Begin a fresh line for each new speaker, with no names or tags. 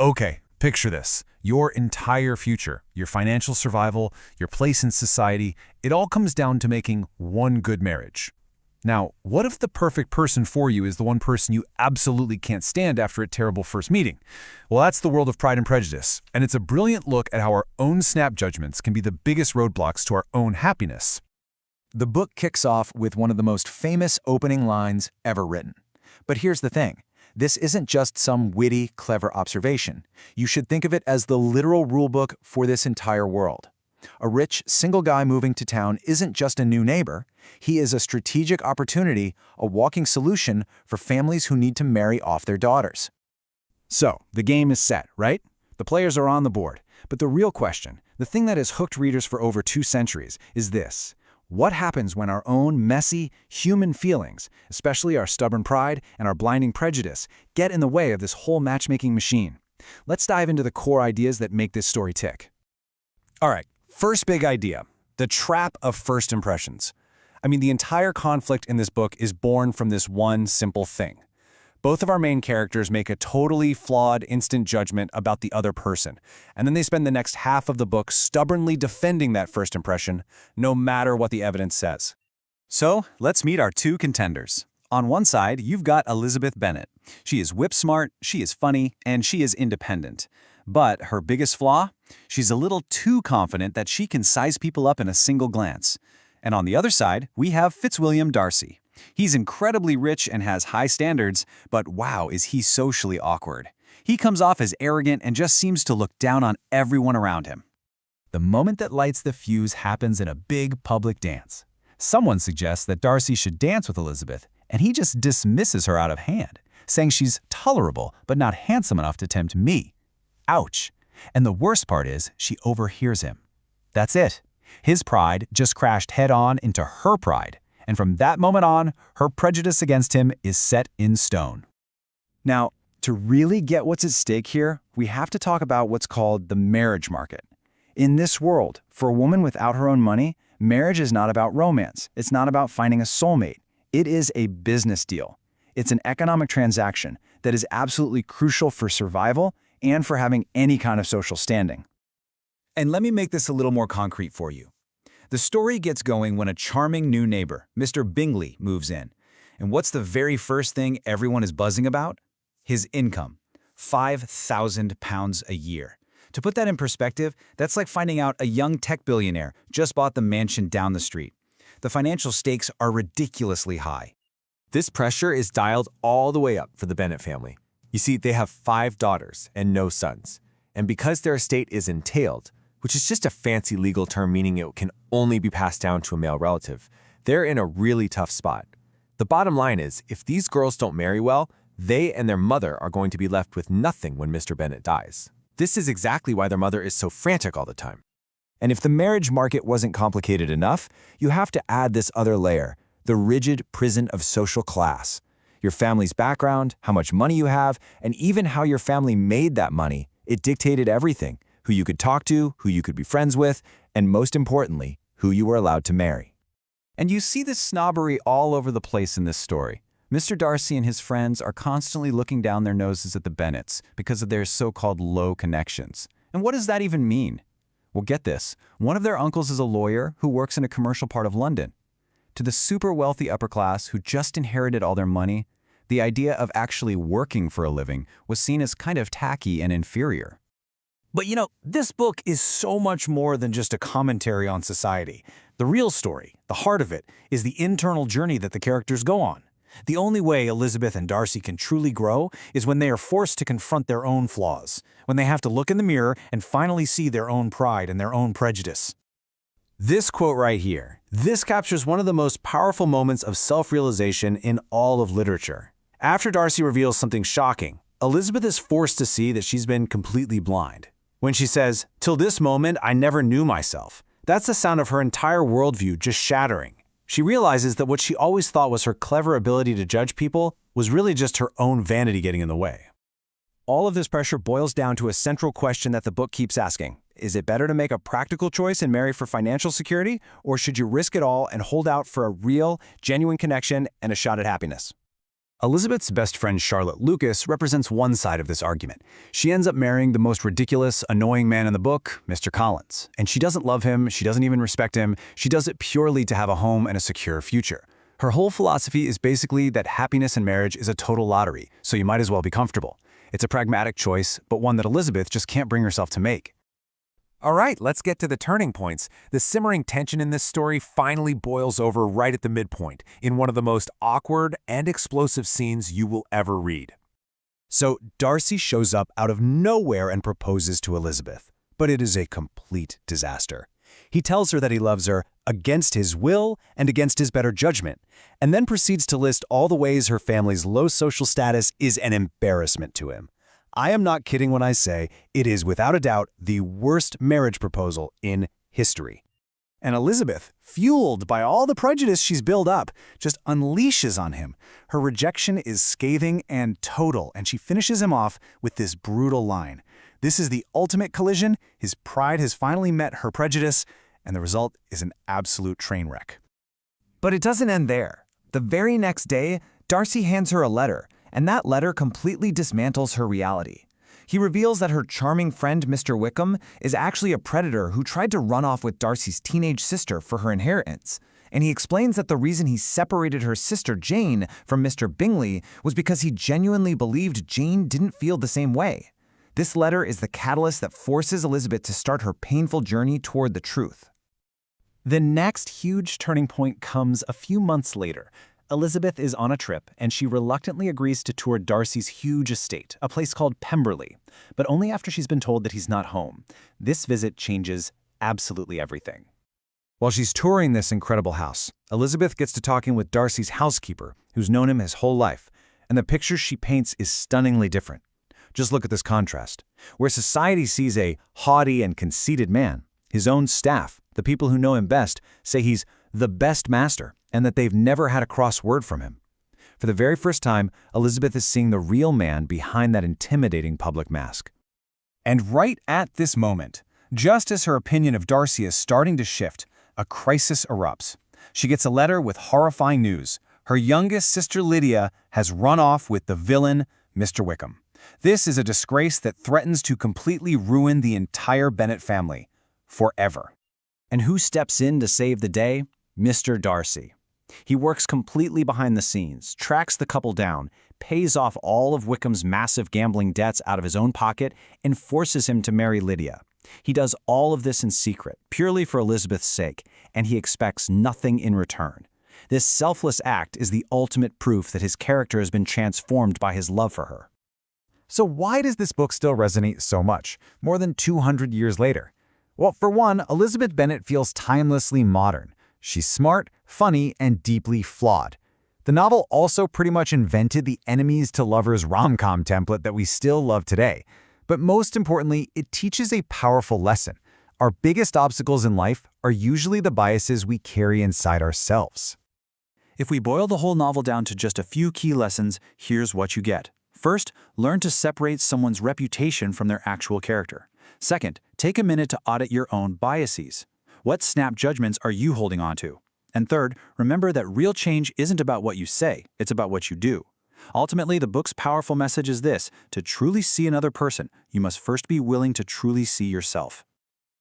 Okay, picture this. Your entire future, your financial survival, your place in society, it all comes down to making one good marriage. Now, what if the perfect person for you is the one person you absolutely can't stand after a terrible first meeting? Well, that's the world of Pride and Prejudice, and it's a brilliant look at how our own snap judgments can be the biggest roadblocks to our own happiness.
The book kicks off with one of the most famous opening lines ever written. But here's the thing. This isn't just some witty, clever observation. You should think of it as the literal rulebook for this entire world. A rich, single guy moving to town isn't just a new neighbor. He is a strategic opportunity, a walking solution for families who need to marry off their daughters.
So, the game is set, right? The players are on the board. But the real question, the thing that has hooked readers for over 2 centuries, is this. What happens when our own messy, human feelings, especially our stubborn pride and our blinding prejudice, get in the way of this whole matchmaking machine? Let's dive into the core ideas that make this story tick. All right, first big idea, the trap of first impressions. I mean, the entire conflict in this book is born from this one simple thing. Both of our main characters make a totally flawed instant judgment about the other person, and then they spend the next half of the book stubbornly defending that first impression, no matter what the evidence says. So, let's meet our 2 contenders. On one side, you've got Elizabeth Bennet. She is whip-smart, she is funny, and she is independent. But her biggest flaw? She's a little too confident that she can size people up in a single glance. And on the other side, we have Fitzwilliam Darcy. He's incredibly rich and has high standards, but wow, is he socially awkward. He comes off as arrogant and just seems to look down on everyone around him. The moment that lights the fuse happens in a big public dance. Someone suggests that Darcy should dance with Elizabeth, and he just dismisses her out of hand, saying she's tolerable but not handsome enough to tempt me. Ouch. And the worst part is she overhears him. That's it. His pride just crashed head-on into her pride. And from that moment on, her prejudice against him is set in stone. Now, to really get what's at stake here, we have to talk about what's called the marriage market. In this world, for a woman without her own money, marriage is not about romance. It's not about finding a soulmate. It is a business deal. It's an economic transaction that is absolutely crucial for survival and for having any kind of social standing. And let me make this a little more concrete for you. The story gets going when a charming new neighbor, Mr. Bingley, moves in. And what's the very first thing everyone is buzzing about? His income, £5,000 a year. To put that in perspective, that's like finding out a young tech billionaire just bought the mansion down the street. The financial stakes are ridiculously high.
This pressure is dialed all the way up for the Bennet family. You see, they have 5 daughters and no sons. And because their estate is entailed, which is just a fancy legal term meaning it can only be passed down to a male relative, they're in a really tough spot. The bottom line is, if these girls don't marry well, they and their mother are going to be left with nothing when Mr. Bennet dies. This is exactly why their mother is so frantic all the time.
And if the marriage market wasn't complicated enough, you have to add this other layer, the rigid prison of social class. Your family's background, how much money you have, and even how your family made that money, it dictated everything. Who you could talk to, who you could be friends with, and most importantly, who you were allowed to marry. And you see this snobbery all over the place in this story. Mr. Darcy and his friends are constantly looking down their noses at the Bennets because of their so-called low connections. And what does that even mean? Well, get this. One of their uncles is a lawyer who works in a commercial part of London. To the super wealthy upper class who just inherited all their money, the idea of actually working for a living was seen as kind of tacky and inferior. But you know, this book is so much more than just a commentary on society. The real story, the heart of it, is the internal journey that the characters go on. The only way Elizabeth and Darcy can truly grow is when they are forced to confront their own flaws, when they have to look in the mirror and finally see their own pride and their own prejudice. This quote right here, this captures one of the most powerful moments of self-realization in all of literature. After Darcy reveals something shocking, Elizabeth is forced to see that she's been completely blind. When she says, "Till this moment, I never knew myself," that's the sound of her entire worldview just shattering. She realizes that what she always thought was her clever ability to judge people was really just her own vanity getting in the way. All of this pressure boils down to a central question that the book keeps asking. Is it better to make a practical choice and marry for financial security, or should you risk it all and hold out for a real, genuine connection and a shot at happiness? Elizabeth's best friend Charlotte Lucas represents one side of this argument. She ends up marrying the most ridiculous, annoying man in the book, Mr. Collins. And she doesn't love him, she doesn't even respect him, she does it purely to have a home and a secure future. Her whole philosophy is basically that happiness in marriage is a total lottery, so you might as well be comfortable. It's a pragmatic choice, but one that Elizabeth just can't bring herself to make.
All right, let's get to the turning points. The simmering tension in this story finally boils over right at the midpoint, in one of the most awkward and explosive scenes you will ever read.
So Darcy shows up out of nowhere and proposes to Elizabeth, but it is a complete disaster. He tells her that he loves her against his will and against his better judgment, and then proceeds to list all the ways her family's low social status is an embarrassment to him. I am not kidding when I say it is without a doubt the worst marriage proposal in history.
And Elizabeth, fueled by all the prejudice she's built up, just unleashes on him. Her rejection is scathing and total, and she finishes him off with this brutal line. This is the ultimate collision. His pride has finally met her prejudice, and the result is an absolute train wreck.
But it doesn't end there. The very next day, Darcy hands her a letter, and that letter completely dismantles her reality. He reveals that her charming friend Mr. Wickham is actually a predator who tried to run off with Darcy's teenage sister for her inheritance. And he explains that the reason he separated her sister Jane from Mr. Bingley was because he genuinely believed Jane didn't feel the same way. This letter is the catalyst that forces Elizabeth to start her painful journey toward the truth. The next huge turning point comes a few months later. Elizabeth is on a trip, and she reluctantly agrees to tour Darcy's huge estate, a place called Pemberley, but only after she's been told that he's not home. This visit changes absolutely everything.
While she's touring this incredible house, Elizabeth gets to talking with Darcy's housekeeper, who's known him his whole life, and the picture she paints is stunningly different. Just look at this contrast. Where society sees a haughty and conceited man, his own staff, the people who know him best, say he's the best master, and that they've never had a cross word from him. For the very first time, Elizabeth is seeing the real man behind that intimidating public mask. And right at this moment, just as her opinion of Darcy is starting to shift, a crisis erupts. She gets a letter with horrifying news. Her youngest sister Lydia has run off with the villain, Mr. Wickham. This is a disgrace that threatens to completely ruin the entire Bennet family, forever. And who steps in to save the day? Mr. Darcy. He works completely behind the scenes, tracks the couple down, pays off all of Wickham's massive gambling debts out of his own pocket, and forces him to marry Lydia. He does all of this in secret, purely for Elizabeth's sake, and he expects nothing in return. This selfless act is the ultimate proof that his character has been transformed by his love for her.
So why does this book still resonate so much, more than 200 years later? Well, for one, Elizabeth Bennet feels timelessly modern. She's smart, funny, and deeply flawed. The novel also pretty much invented the enemies to lovers rom-com template that we still love today. But most importantly, it teaches a powerful lesson. Our biggest obstacles in life are usually the biases we carry inside ourselves.
If we boil the whole novel down to just a few key lessons, here's what you get. First, learn to separate someone's reputation from their actual character. Second, take a minute to audit your own biases. What snap judgments are you holding on to? And third, remember that real change isn't about what you say, it's about what you do. Ultimately, the book's powerful message is this: to truly see another person, you must first be willing to truly see yourself.